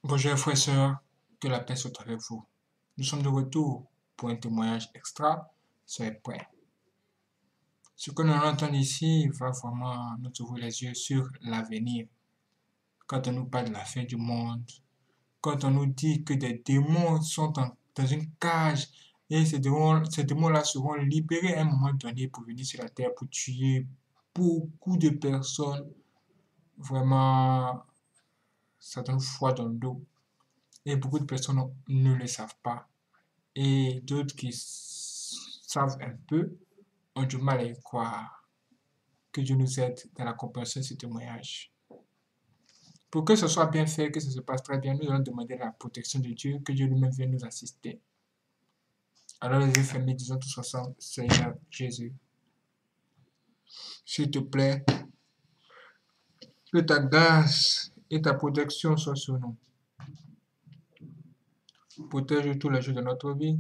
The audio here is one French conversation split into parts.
Bonjour frères et sœurs, que la paix soit avec vous. Nous sommes de retour pour un témoignage extra. Soyez prêts. Ce que nous allons entendre ici va vraiment nous ouvrir les yeux sur l'avenir. Quand on nous parle de la fin du monde, quand on nous dit que des démons sont dans une cage et ces démons-là seront libérés à un moment donné pour venir sur la terre pour tuer beaucoup de personnes, vraiment, ça donne froid dans le dos. Et beaucoup de personnes ne le savent pas. Et d'autres qui savent un peu ont du mal à y croire. Que Dieu nous aide dans la compréhension de ce témoignage. Pour que ce soit bien fait, que ça se passe très bien, nous allons demander la protection de Dieu, que Dieu lui-même vienne nous assister. Alors les yeux fermés, disons tous ensemble, Seigneur Jésus, s'il te plaît, que ta grâce et ta protection soient sur nous. Protège tous les jours de notre vie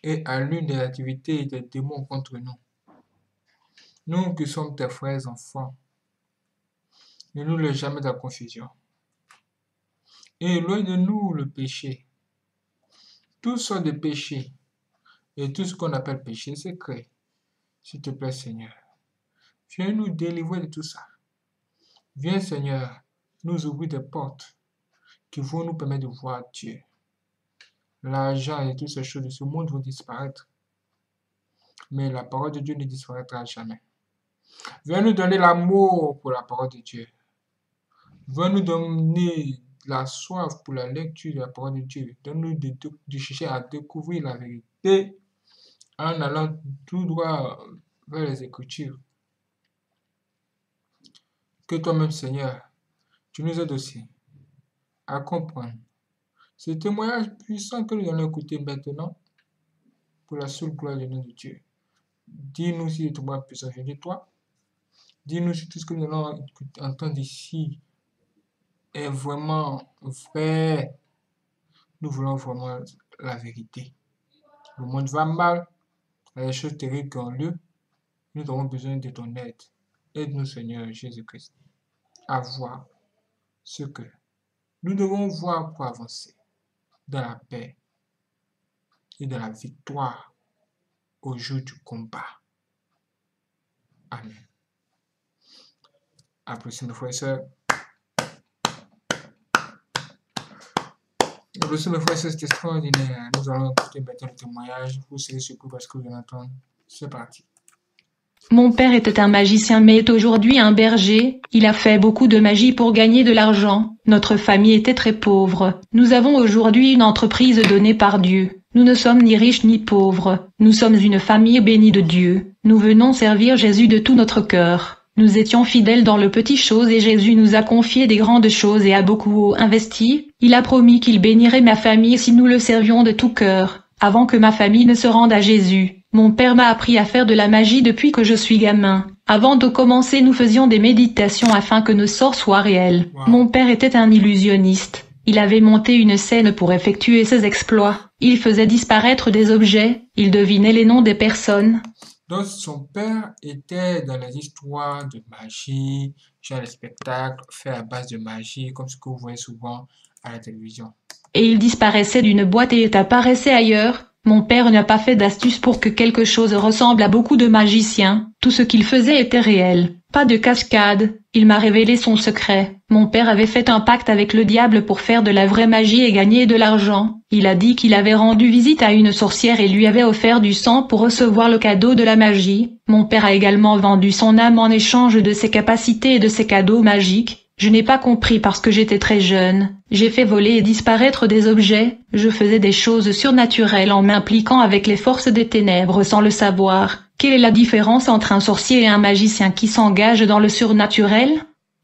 et allume des activités et des démons contre nous. Nous qui sommes tes frères enfants, ne nous laisse jamais dans la confusion. Et éloigne de nous le péché. Tout sortes de péchés et tout ce qu'on appelle péché secret. S'il te plaît, Seigneur, viens nous délivrer de tout ça. Viens, Seigneur, nous ouvrir des portes qui vont nous permettre de voir Dieu. L'argent et toutes ces choses de ce monde vont disparaître. Mais la parole de Dieu ne disparaîtra jamais. Viens nous donner l'amour pour la parole de Dieu. Viens nous donner la soif pour la lecture de la parole de Dieu. Donne-nous de chercher à découvrir la vérité en allant tout droit vers les Écritures. Que toi-même, Seigneur, tu nous aides aussi à comprendre ce témoignage puissant que nous allons écouter maintenant pour la seule gloire du nom de Dieu. Dis-nous si le témoignage puissant vient de toi. Dis-nous si tout ce que nous allons entendre ici est vraiment vrai. Nous voulons vraiment la vérité. Le monde va mal, il y a des choses terribles qui ont lieu. Nous avons besoin de ton aide. Aide-nous, Seigneur Jésus-Christ, à voir ce que nous devons voir pour avancer dans la paix et dans la victoire au jour du combat. Amen. Applaudissez mes frères et sœurs. Applaudissez mes frères et sœurs, c'est extraordinaire. Nous allons écouter maintenant le témoignage. Vous serez surpris parce que vous allez entendre. C'est parti. Mon père était un magicien mais est aujourd'hui un berger. Il a fait beaucoup de magie pour gagner de l'argent. Notre famille était très pauvre. Nous avons aujourd'hui une entreprise donnée par Dieu. Nous ne sommes ni riches ni pauvres. Nous sommes une famille bénie de Dieu. Nous venons servir Jésus de tout notre cœur. Nous étions fidèles dans le petit chose et Jésus nous a confié des grandes choses et a beaucoup investi. Il a promis qu'il bénirait ma famille si nous le servions de tout cœur. Avant que ma famille ne se rende à Jésus, mon père m'a appris à faire de la magie depuis que je suis gamin. Avant de commencer, nous faisions des méditations afin que nos sorts soient réels. Wow. Mon père était un illusionniste. Il avait monté une scène pour effectuer ses exploits. Il faisait disparaître des objets. Il devinait les noms des personnes. Donc, son père était dans les histoires de magie, genre les spectacles faits à base de magie, comme ce que vous voyez souvent à la télévision. Et il disparaissait d'une boîte et apparaissait ailleurs. Mon père n'a pas fait d'astuce pour que quelque chose ressemble à beaucoup de magiciens. Tout ce qu'il faisait était réel. Pas de cascade. Il m'a révélé son secret. Mon père avait fait un pacte avec le diable pour faire de la vraie magie et gagner de l'argent. Il a dit qu'il avait rendu visite à une sorcière et lui avait offert du sang pour recevoir le cadeau de la magie. Mon père a également vendu son âme en échange de ses capacités et de ses cadeaux magiques. Je n'ai pas compris parce que j'étais très jeune. J'ai fait voler et disparaître des objets. Je faisais des choses surnaturelles en m'impliquant avec les forces des ténèbres sans le savoir. Quelle est la différence entre un sorcier et un magicien qui s'engage dans le surnaturel?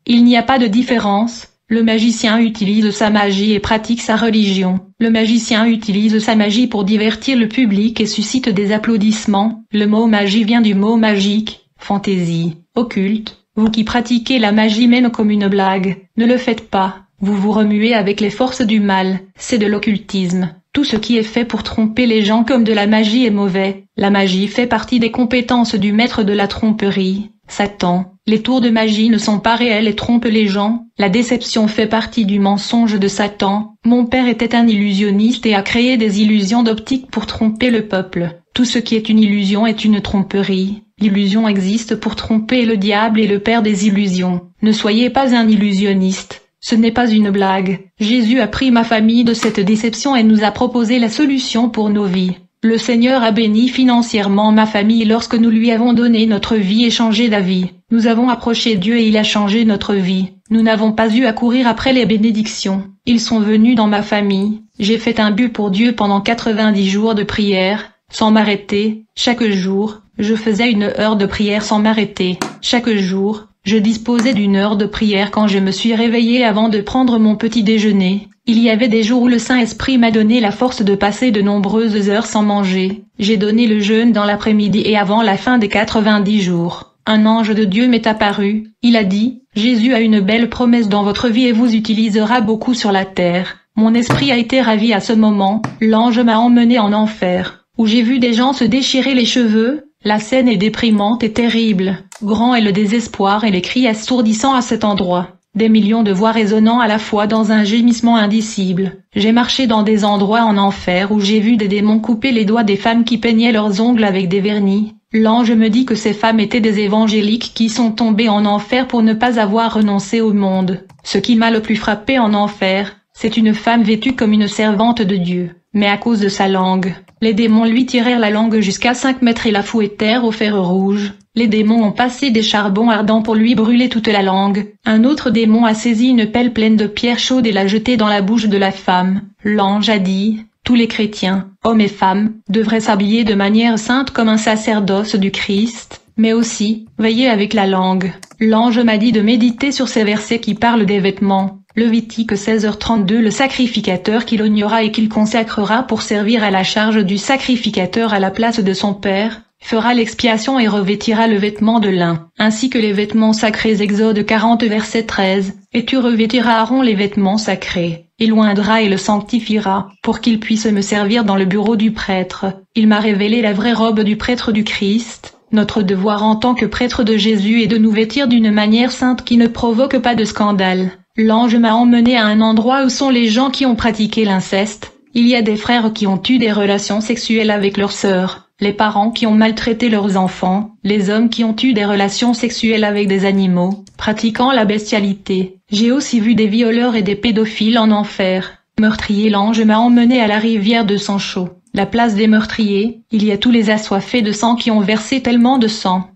Il n'y a pas de différence. Le magicien utilise sa magie et pratique sa religion. Le magicien utilise sa magie pour divertir le public et suscite des applaudissements. Le mot magie vient du mot magique, fantaisie, occulte. Vous qui pratiquez la magie mène comme une blague, ne le faites pas, vous vous remuez avec les forces du mal, c'est de l'occultisme. Tout ce qui est fait pour tromper les gens comme de la magie est mauvais. La magie fait partie des compétences du maître de la tromperie, Satan. Les tours de magie ne sont pas réels et trompent les gens. La déception fait partie du mensonge de Satan. Mon père était un illusionniste et a créé des illusions d'optique pour tromper le peuple. Tout ce qui est une illusion est une tromperie. L'illusion existe pour tromper le diable et le père des illusions. Ne soyez pas un illusionniste. Ce n'est pas une blague. Jésus a pris ma famille de cette déception et nous a proposé la solution pour nos vies. Le Seigneur a béni financièrement ma famille lorsque nous lui avons donné notre vie et changé d'avis. Nous avons approché Dieu et il a changé notre vie. Nous n'avons pas eu à courir après les bénédictions. Ils sont venus dans ma famille. J'ai fait un but pour Dieu pendant 90 jours de prière, sans m'arrêter. Chaque jour, je faisais 1 heure de prière sans m'arrêter. Chaque jour, je disposais d'1 heure de prière quand je me suis réveillée avant de prendre mon petit déjeuner. Il y avait des jours où le Saint-Esprit m'a donné la force de passer de nombreuses heures sans manger. J'ai donné le jeûne dans l'après-midi et avant la fin des 90 jours. Un ange de Dieu m'est apparu. Il a dit, « Jésus a une belle promesse dans votre vie et vous utilisera beaucoup sur la terre. » Mon esprit a été ravi à ce moment. L'ange m'a emmené en enfer, où j'ai vu des gens se déchirer les cheveux. La scène est déprimante et terrible. Grand est le désespoir et les cris assourdissants à cet endroit. Des millions de voix résonnant à la fois dans un gémissement indicible. J'ai marché dans des endroits en enfer où j'ai vu des démons couper les doigts des femmes qui peignaient leurs ongles avec des vernis. L'ange me dit que ces femmes étaient des évangéliques qui sont tombées en enfer pour ne pas avoir renoncé au monde. Ce qui m'a le plus frappé en enfer, c'est une femme vêtue comme une servante de Dieu, mais à cause de sa langue. Les démons lui tirèrent la langue jusqu'à 5 mètres et la fouettèrent au fer rouge. Les démons ont passé des charbons ardents pour lui brûler toute la langue. Un autre démon a saisi une pelle pleine de pierres chaudes et l'a jetée dans la bouche de la femme. L'ange a dit, « Tous les chrétiens, hommes et femmes, devraient s'habiller de manière sainte comme un sacerdoce du Christ, mais aussi, veiller avec la langue. » L'ange m'a dit de méditer sur ces versets qui parlent des vêtements. Levitique 16h32 Le sacrificateur qu'il oignera et qu'il consacrera pour servir à la charge du sacrificateur à la place de son père, fera l'expiation et revêtira le vêtement de lin, ainsi que les vêtements sacrés Exode 40 verset 13, et tu revêtiras Aaron les vêtements sacrés. Il oindra et le sanctifiera, pour qu'il puisse me servir dans le bureau du prêtre. Il m'a révélé la vraie robe du prêtre du Christ. Notre devoir en tant que prêtre de Jésus est de nous vêtir d'une manière sainte qui ne provoque pas de scandale. L'ange m'a emmené à un endroit où sont les gens qui ont pratiqué l'inceste. Il y a des frères qui ont eu des relations sexuelles avec leurs sœurs, les parents qui ont maltraité leurs enfants, les hommes qui ont eu des relations sexuelles avec des animaux, pratiquant la bestialité. J'ai aussi vu des violeurs et des pédophiles en enfer. Meurtrier, l'ange m'a emmené à la rivière de sang chaud. La place des meurtriers, il y a tous les assoiffés de sang qui ont versé tellement de sang.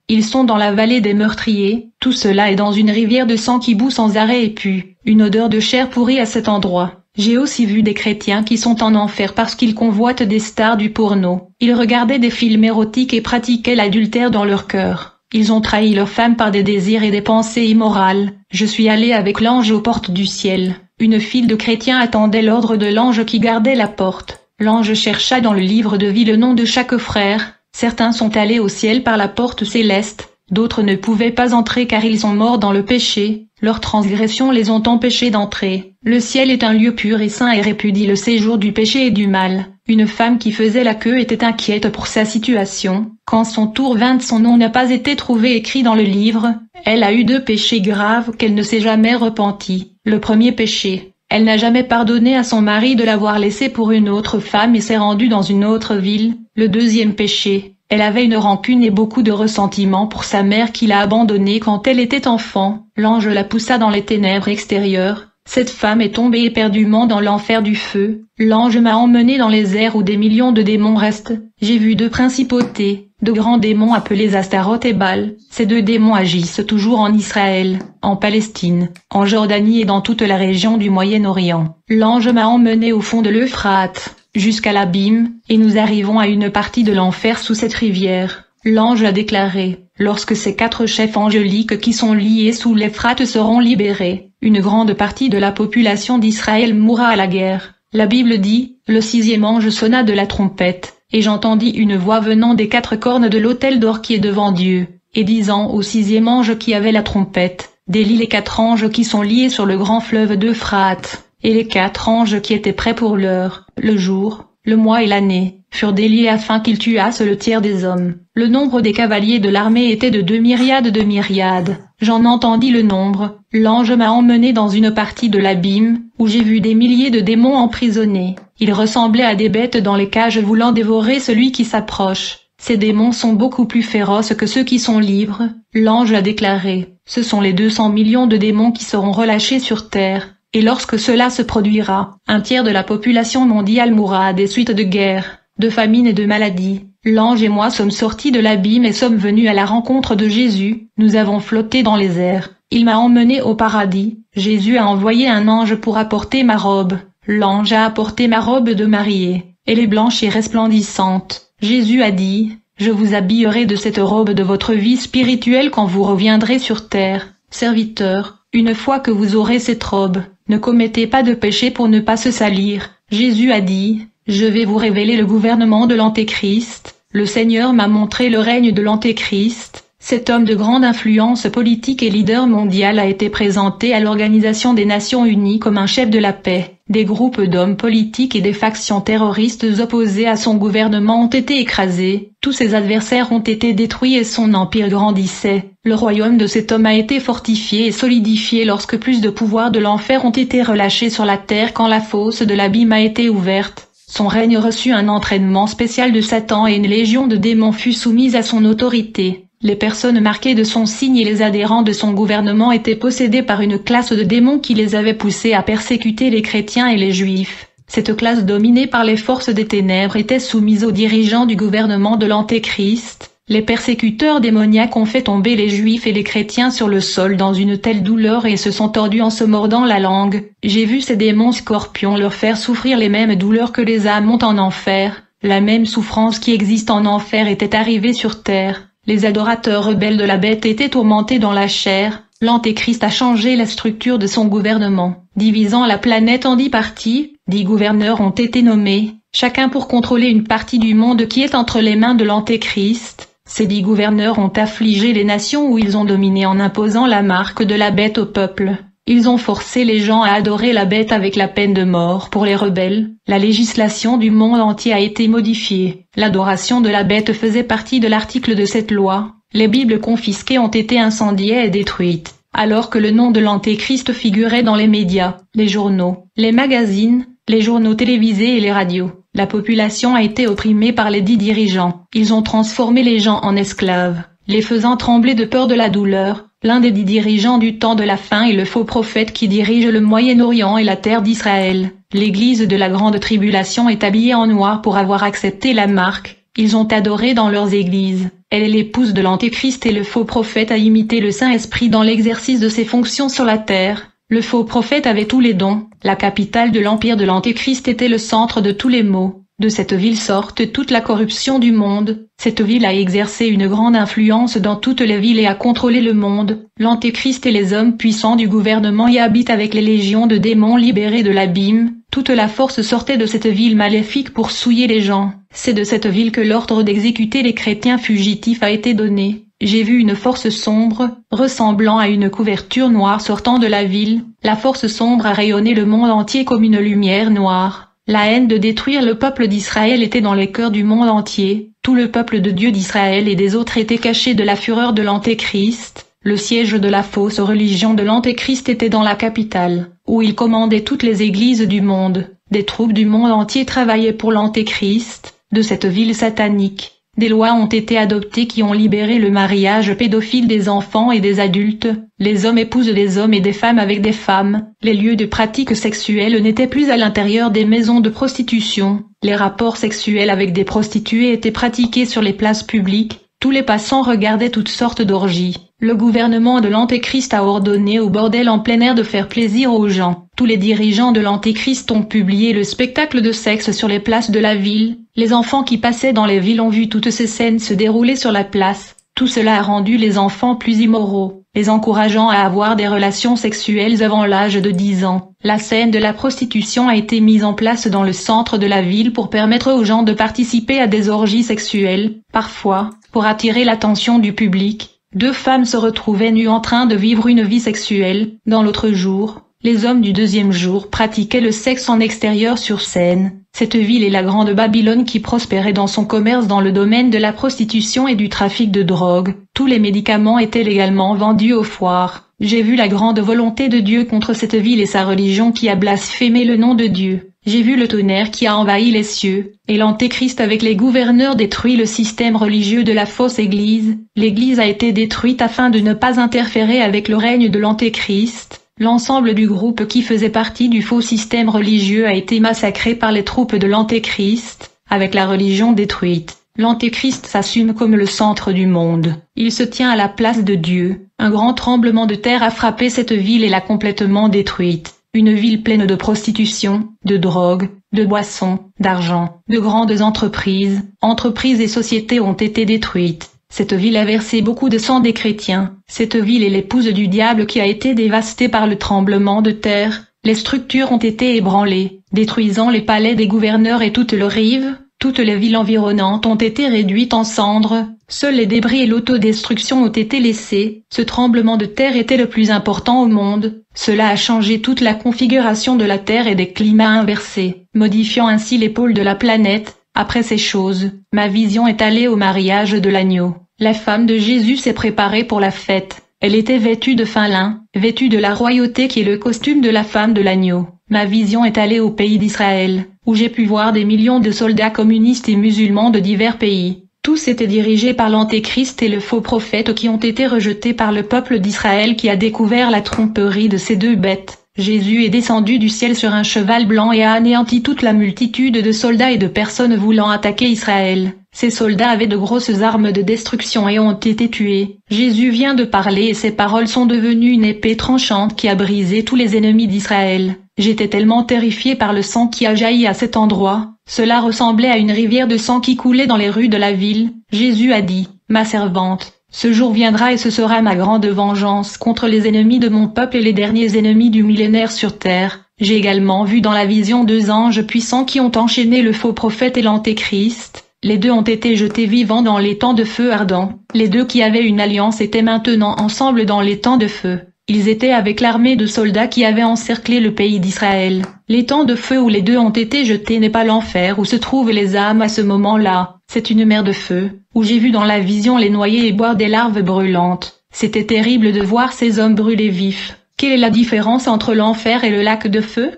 Ils sont dans la vallée des meurtriers, tout cela est dans une rivière de sang qui bout sans arrêt et pue, une odeur de chair pourrie à cet endroit. J'ai aussi vu des chrétiens qui sont en enfer parce qu'ils convoitent des stars du porno. Ils regardaient des films érotiques et pratiquaient l'adultère dans leur cœur. Ils ont trahi leurs femmes par des désirs et des pensées immorales. Je suis allé avec l'ange aux portes du ciel. Une file de chrétiens attendait l'ordre de l'ange qui gardait la porte. L'ange chercha dans le livre de vie le nom de chaque frère. Certains sont allés au ciel par la porte céleste, d'autres ne pouvaient pas entrer car ils sont morts dans le péché, leurs transgressions les ont empêchés d'entrer. Le ciel est un lieu pur et saint et répudie le séjour du péché et du mal. Une femme qui faisait la queue était inquiète pour sa situation. Quand son tour vint, son nom n'a pas été trouvé écrit dans le livre. Elle a eu 2 péchés graves qu'elle ne s'est jamais repentie. Le premier péché. Elle n'a jamais pardonné à son mari de l'avoir laissé pour une autre femme et s'est rendue dans une autre ville. Le deuxième péché. Elle avait une rancune et beaucoup de ressentiment pour sa mère qui l'a abandonnée quand elle était enfant. L'ange la poussa dans les ténèbres extérieures. Cette femme est tombée éperdument dans l'enfer du feu. L'ange m'a emmené dans les airs où des millions de démons restent. J'ai vu 2 principautés, 2 grands démons appelés Astaroth et Baal. Ces 2 démons agissent toujours en Israël, en Palestine, en Jordanie et dans toute la région du Moyen-Orient. L'ange m'a emmené au fond de l'Euphrate, jusqu'à l'abîme, et nous arrivons à une partie de l'enfer sous cette rivière. L'ange a déclaré, lorsque ces 4 chefs angéliques qui sont liés sous l'Euphrate seront libérés, une grande partie de la population d'Israël mourra à la guerre. La Bible dit, le 6e ange sonna de la trompette, et j'entendis une voix venant des 4 cornes de l'autel d'or qui est devant Dieu, et disant au 6e ange qui avait la trompette, délie les 4 anges qui sont liés sur le grand fleuve d'Euphrate, et les 4 anges qui étaient prêts pour l'heure, le jour, le mois et l'année, furent déliés afin qu'ils tuassent le tiers des hommes. Le nombre des cavaliers de l'armée était de 2 myriades de myriades. J'en entendis le nombre. L'ange m'a emmené dans une partie de l'abîme, où j'ai vu des milliers de démons emprisonnés. Ils ressemblaient à des bêtes dans les cages voulant dévorer celui qui s'approche. Ces démons sont beaucoup plus féroces que ceux qui sont libres. L'ange a déclaré, ce sont les 200 millions de démons qui seront relâchés sur terre. Et lorsque cela se produira, un tiers de la population mondiale mourra des suites de guerre, de famine et de maladies. L'ange et moi sommes sortis de l'abîme et sommes venus à la rencontre de Jésus. Nous avons flotté dans les airs. Il m'a emmené au paradis. Jésus a envoyé un ange pour apporter ma robe. L'ange a apporté ma robe de mariée. Elle est blanche et resplendissante. Jésus a dit, « Je vous habillerai de cette robe de votre vie spirituelle quand vous reviendrez sur terre. Serviteurs, une fois que vous aurez cette robe, ne commettez pas de péché pour ne pas se salir. » Jésus a dit, « Je vais vous révéler le gouvernement de l'Antéchrist. » Le Seigneur m'a montré le règne de l'Antéchrist. Cet homme de grande influence politique et leader mondial a été présenté à l'Organisation des Nations Unies comme un chef de la paix. Des groupes d'hommes politiques et des factions terroristes opposées à son gouvernement ont été écrasés. Tous ses adversaires ont été détruits et son empire grandissait. Le royaume de cet homme a été fortifié et solidifié lorsque plus de pouvoirs de l'enfer ont été relâchés sur la terre quand la fosse de l'abîme a été ouverte. Son règne reçut un entraînement spécial de Satan et une légion de démons fut soumise à son autorité. Les personnes marquées de son signe et les adhérents de son gouvernement étaient possédés par une classe de démons qui les avait poussés à persécuter les chrétiens et les juifs. Cette classe dominée par les forces des ténèbres était soumise aux dirigeants du gouvernement de l'Antéchrist. Les persécuteurs démoniaques ont fait tomber les juifs et les chrétiens sur le sol dans une telle douleur et se sont tordus en se mordant la langue. J'ai vu ces démons scorpions leur faire souffrir les mêmes douleurs que les âmes ont en enfer. La même souffrance qui existe en enfer était arrivée sur terre. Les adorateurs rebelles de la bête étaient tourmentés dans la chair. L'Antéchrist a changé la structure de son gouvernement, divisant la planète en 10 parties. 10 gouverneurs ont été nommés, chacun pour contrôler une partie du monde qui est entre les mains de l'Antéchrist. Ces 10 gouverneurs ont affligé les nations où ils ont dominé en imposant la marque de la bête au peuple. Ils ont forcé les gens à adorer la bête avec la peine de mort pour les rebelles. La législation du monde entier a été modifiée. L'adoration de la bête faisait partie de l'article de cette loi. Les Bibles confisquées ont été incendiées et détruites, alors que le nom de l'Antéchrist figurait dans les médias, les journaux, les magazines, les journaux télévisés et les radios. La population a été opprimée par les 10 dirigeants. Ils ont transformé les gens en esclaves, les faisant trembler de peur de la douleur. L'un des 10 dirigeants du temps de la fin est le faux prophète qui dirige le Moyen-Orient et la terre d'Israël. L'église de la grande tribulation est habillée en noir pour avoir accepté la marque. Ils ont adoré dans leurs églises. Elle est l'épouse de l'Antéchrist et le faux prophète a imité le Saint-Esprit dans l'exercice de ses fonctions sur la terre. Le faux prophète avait tous les dons. La capitale de l'empire de l'Antéchrist était le centre de tous les maux. De cette ville sortent toute la corruption du monde. Cette ville a exercé une grande influence dans toutes les villes et a contrôlé le monde. L'Antéchrist et les hommes puissants du gouvernement y habitent avec les légions de démons libérés de l'abîme. Toute la force sortait de cette ville maléfique pour souiller les gens. C'est de cette ville que l'ordre d'exécuter les chrétiens fugitifs a été donné. J'ai vu une force sombre, ressemblant à une couverture noire sortant de la ville. La force sombre a rayonné le monde entier comme une lumière noire. La haine de détruire le peuple d'Israël était dans les cœurs du monde entier. Tout le peuple de Dieu d'Israël et des autres était caché de la fureur de l'Antéchrist. Le siège de la fausse religion de l'Antéchrist était dans la capitale, où il commandait toutes les églises du monde. Des troupes du monde entier travaillaient pour l'Antéchrist. De cette ville satanique, des lois ont été adoptées qui ont libéré le mariage pédophile des enfants et des adultes. Les hommes épousent des hommes et des femmes avec des femmes. Les lieux de pratique sexuelle n'étaient plus à l'intérieur des maisons de prostitution. Les rapports sexuels avec des prostituées étaient pratiqués sur les places publiques. Tous les passants regardaient toutes sortes d'orgies. Le gouvernement de l'Antéchrist a ordonné au bordel en plein air de faire plaisir aux gens. Tous les dirigeants de l'Antéchrist ont publié le spectacle de sexe sur les places de la ville. Les enfants qui passaient dans les villes ont vu toutes ces scènes se dérouler sur la place. Tout cela a rendu les enfants plus immoraux, les encourageant à avoir des relations sexuelles avant l'âge de 10 ans. La scène de la prostitution a été mise en place dans le centre de la ville pour permettre aux gens de participer à des orgies sexuelles. Parfois, pour attirer l'attention du public, 2 femmes se retrouvaient nues en train de vivre une vie sexuelle. Dans l'autre jour, Les hommes du deuxième jour pratiquaient le sexe en extérieur sur scène. Cette ville est la grande Babylone qui prospérait dans son commerce dans le domaine de la prostitution et du trafic de drogue. Tous les médicaments étaient légalement vendus aux foires. J'ai vu la grande volonté de Dieu contre cette ville et sa religion qui a blasphémé le nom de Dieu. J'ai vu le tonnerre qui a envahi les cieux, et l'Antéchrist avec les gouverneurs détruit le système religieux de la fausse Église. L'Église a été détruite afin de ne pas interférer avec le règne de l'Antéchrist. L'ensemble du groupe qui faisait partie du faux système religieux a été massacré par les troupes de l'Antéchrist, avec la religion détruite. L'Antéchrist s'assume comme le centre du monde. Il se tient à la place de Dieu. Un grand tremblement de terre a frappé cette ville et l'a complètement détruite. Une ville pleine de prostitution, de drogue, de boissons, d'argent, de grandes entreprises et sociétés ont été détruites. Cette ville a versé beaucoup de sang des chrétiens. Cette ville est l'épouse du diable qui a été dévastée par le tremblement de terre. Les structures ont été ébranlées, détruisant les palais des gouverneurs et toutes leurs rives. Toutes les villes environnantes ont été réduites en cendres. Seuls les débris et l'autodestruction ont été laissés. Ce tremblement de terre était le plus important au monde. Cela a changé toute la configuration de la Terre et des climats inversés, modifiant ainsi les pôles de la planète. Après ces choses, ma vision est allée au mariage de l'agneau. La femme de Jésus s'est préparée pour la fête. Elle était vêtue de fin lin, vêtue de la royauté qui est le costume de la femme de l'agneau. Ma vision est allée au pays d'Israël, où j'ai pu voir des millions de soldats communistes et musulmans de divers pays. Tous étaient dirigés par l'Antéchrist et le faux prophète qui ont été rejetés par le peuple d'Israël qui a découvert la tromperie de ces deux bêtes. Jésus est descendu du ciel sur un cheval blanc et a anéanti toute la multitude de soldats et de personnes voulant attaquer Israël. Ces soldats avaient de grosses armes de destruction et ont été tués. Jésus vient de parler et ses paroles sont devenues une épée tranchante qui a brisé tous les ennemis d'Israël. J'étais tellement terrifié par le sang qui a jailli à cet endroit. Cela ressemblait à une rivière de sang qui coulait dans les rues de la ville. Jésus a dit, « Ma servante, ce jour viendra et ce sera ma grande vengeance contre les ennemis de mon peuple et les derniers ennemis du millénaire sur terre. » J'ai également vu dans la vision deux anges puissants qui ont enchaîné le faux prophète et l'Antéchrist. Les deux ont été jetés vivants dans les temps de feu ardent. Les deux qui avaient une alliance étaient maintenant ensemble dans les temps de feu. Ils étaient avec l'armée de soldats qui avaient encerclé le pays d'Israël. Les temps de feu où les deux ont été jetés n'est pas l'enfer où se trouvent les âmes à ce moment-là. C'est une mer de feu, où j'ai vu dans la vision les noyer et boire des larves brûlantes. C'était terrible de voir ces hommes brûlés vifs. Quelle est la différence entre l'enfer et le lac de feu?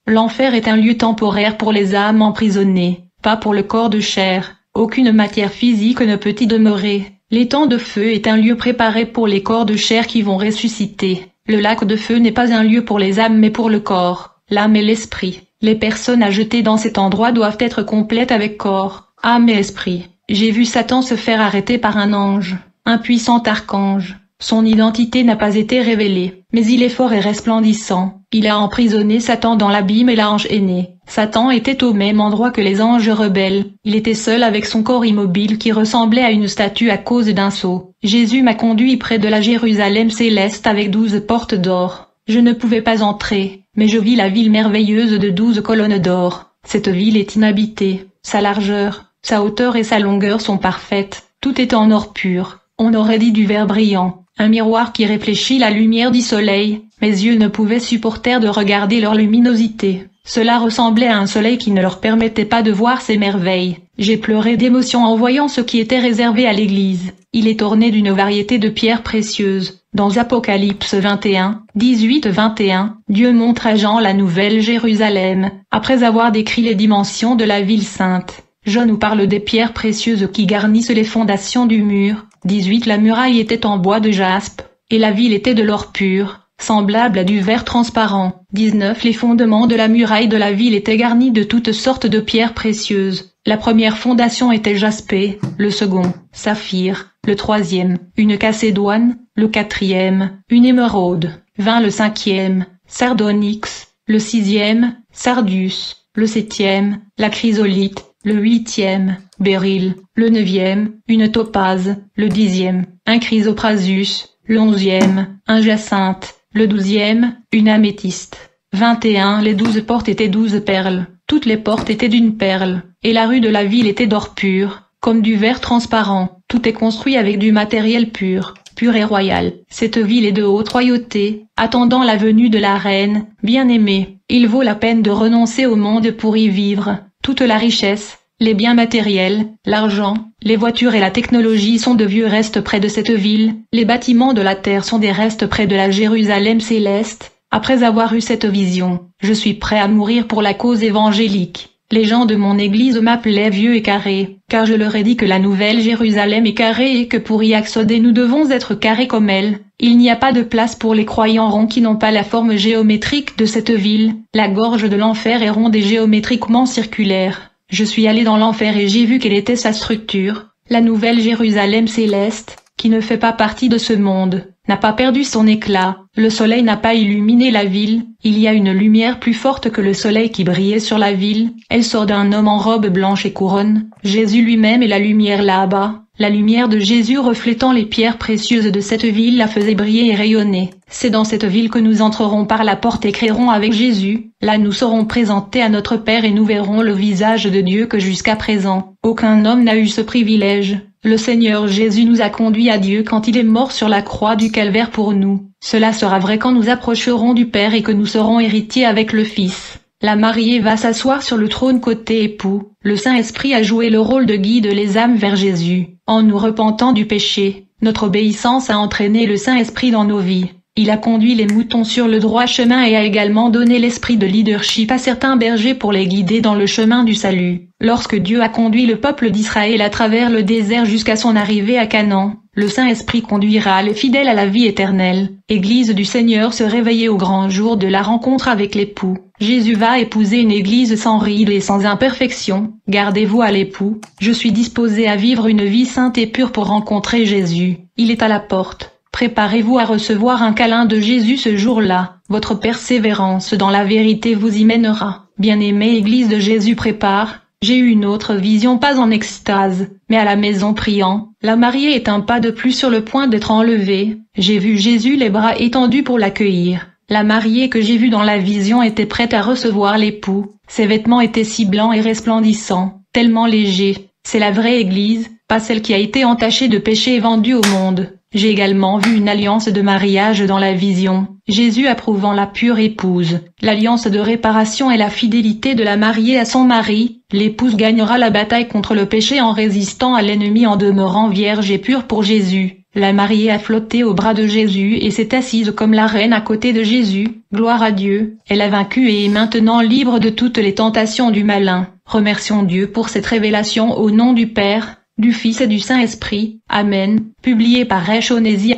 L'enfer est un lieu temporaire pour les âmes emprisonnées, pas pour le corps de chair. Aucune matière physique ne peut y demeurer. L'étang de feu est un lieu préparé pour les corps de chair qui vont ressusciter. Le lac de feu n'est pas un lieu pour les âmes mais pour le corps, l'âme et l'esprit. Les personnes à jeter dans cet endroit doivent être complètes avec corps, âme et esprit. J'ai vu Satan se faire arrêter par un ange, un puissant archange. Son identité n'a pas été révélée, mais il est fort et resplendissant. Il a emprisonné Satan dans l'abîme et l'a enchaîné. Satan était au même endroit que les anges rebelles. Il était seul avec son corps immobile qui ressemblait à une statue à cause d'un sceau. Jésus m'a conduit près de la Jérusalem céleste avec 12 portes d'or. Je ne pouvais pas entrer, mais je vis la ville merveilleuse de 12 colonnes d'or. Cette ville est inhabitée. Sa largeur, sa hauteur et sa longueur sont parfaites. Tout est en or pur. On aurait dit du verre brillant. Un miroir qui réfléchit la lumière du soleil. Mes yeux ne pouvaient supporter de regarder leur luminosité. Cela ressemblait à un soleil qui ne leur permettait pas de voir ces merveilles. J'ai pleuré d'émotion en voyant ce qui était réservé à l'église. Il est orné d'une variété de pierres précieuses. Dans Apocalypse 21, 18-21, Dieu montre à Jean la nouvelle Jérusalem, après avoir décrit les dimensions de la ville sainte. Jean nous parle des pierres précieuses qui garnissent les fondations du mur. 18 La muraille était en bois de jaspe, et la ville était de l'or pur, semblable à du verre transparent. 19 Les fondements de la muraille de la ville étaient garnis de toutes sortes de pierres précieuses. La première fondation était jaspé, le second, saphir, le troisième, une cacédoine, le quatrième, une émeraude. 20 Le cinquième, sardonyx, le sixième, sardus, le septième, la chrysolite, le huitième, béryl, le neuvième, une topaze, le dixième, un chrysoprasus, le onzième, un jacinthe, le douzième, une améthyste. 21 Les 12 portes étaient 12 perles, toutes les portes étaient d'une perle, et la rue de la ville était d'or pur, comme du verre transparent. Tout est construit avec du matériel pur. pure et royale. Cette ville est de haute royauté, attendant la venue de la reine, bien-aimée. Il vaut la peine de renoncer au monde pour y vivre. Toute la richesse, les biens matériels, l'argent, les voitures et la technologie sont de vieux restes près de cette ville. Les bâtiments de la terre sont des restes près de la Jérusalem céleste. Après avoir eu cette vision, je suis prêt à mourir pour la cause évangélique. Les gens de mon église m'appelaient vieux et carré, car je leur ai dit que la nouvelle Jérusalem est carrée et que pour y accéder nous devons être carrés comme elle. Il n'y a pas de place pour les croyants ronds qui n'ont pas la forme géométrique de cette ville. La gorge de l'enfer est ronde et géométriquement circulaire. Je suis allé dans l'enfer et j'ai vu quelle était sa structure. La nouvelle Jérusalem céleste, qui ne fait pas partie de ce monde, n'a pas perdu son éclat. Le soleil n'a pas illuminé la ville. Il y a une lumière plus forte que le soleil qui brillait sur la ville. Elle sort d'un homme en robe blanche et couronne. Jésus lui-même est la lumière là-bas. La lumière de Jésus reflétant les pierres précieuses de cette ville la faisait briller et rayonner. C'est dans cette ville que nous entrerons par la porte et crierons avec Jésus. Là nous serons présentés à notre Père et nous verrons le visage de Dieu que jusqu'à présent, aucun homme n'a eu ce privilège. Le Seigneur Jésus nous a conduits à Dieu quand il est mort sur la croix du calvaire pour nous. Cela sera vrai quand nous approcherons du Père et que nous serons héritiers avec le Fils. La mariée va s'asseoir sur le trône côté époux. Le Saint-Esprit a joué le rôle de guide les âmes vers Jésus. En nous repentant du péché, notre obéissance a entraîné le Saint-Esprit dans nos vies. Il a conduit les moutons sur le droit chemin et a également donné l'esprit de leadership à certains bergers pour les guider dans le chemin du salut. Lorsque Dieu a conduit le peuple d'Israël à travers le désert jusqu'à son arrivée à Canaan, le Saint-Esprit conduira les fidèles à la vie éternelle. Église du Seigneur se réveiller au grand jour de la rencontre avec l'époux. Jésus va épouser une église sans rides et sans imperfection. Gardez-vous à l'époux. Je suis disposé à vivre une vie sainte et pure pour rencontrer Jésus. Il est à la porte. Préparez-vous à recevoir un câlin de Jésus ce jour-là. Votre persévérance dans la vérité vous y mènera. Bien-aimée Église de Jésus prépare. J'ai eu une autre vision, pas en extase, mais à la maison priant. La mariée est un pas de plus sur le point d'être enlevée. J'ai vu Jésus les bras étendus pour l'accueillir. La mariée que j'ai vue dans la vision était prête à recevoir l'époux. Ses vêtements étaient si blancs et resplendissants, tellement légers. C'est la vraie Église, pas celle qui a été entachée de péché et vendue au monde. J'ai également vu une alliance de mariage dans la vision, Jésus approuvant la pure épouse. L'alliance de réparation est la fidélité de la mariée à son mari. L'épouse gagnera la bataille contre le péché en résistant à l'ennemi en demeurant vierge et pure pour Jésus. La mariée a flotté au bras de Jésus et s'est assise comme la reine à côté de Jésus. Gloire à Dieu. Elle a vaincu et est maintenant libre de toutes les tentations du malin. Remercions Dieu pour cette révélation au nom du Père, du Fils et du Saint-Esprit. Amen. Publié par Resh Onésir.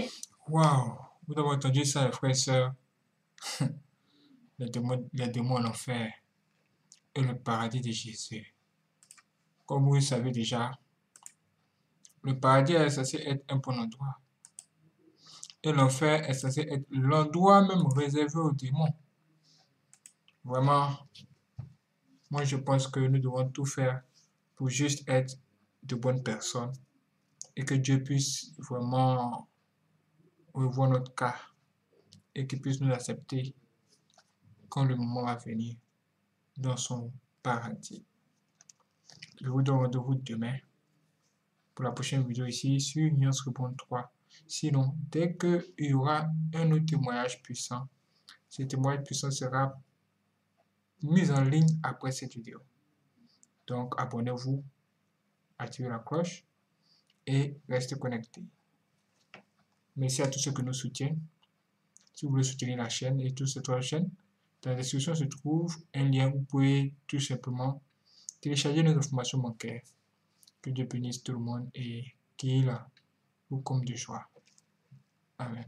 Waouh! Vous avez entendu ça, frères et sœurs? Les démons en enfer et le paradis de Jésus. Comme vous le savez déjà, le paradis est censé être un bon endroit. Et l'enfer est censé être l'endroit même réservé aux démons. Vraiment, moi je pense que nous devons tout faire pour juste être de bonnes personnes et que Dieu puisse vraiment revoir notre cas et qu'il puisse nous accepter quand le moment va venir dans son paradis. Je vous donne rendez-vous demain pour la prochaine vidéo ici sur Nuance Répondre 3. Sinon, dès qu'il y aura un autre témoignage puissant, ce témoignage puissant sera mis en ligne après cette vidéo. Donc, abonnez-vous, activez la cloche et restez connectés. Merci à tous ceux qui nous soutiennent. Si vous voulez soutenir la chaîne et toutes ces trois chaînes, dans la description se trouve un lien où vous pouvez tout simplement télécharger nos informations bancaires. Que Dieu bénisse tout le monde et qu'il vous comble de joie. Amen.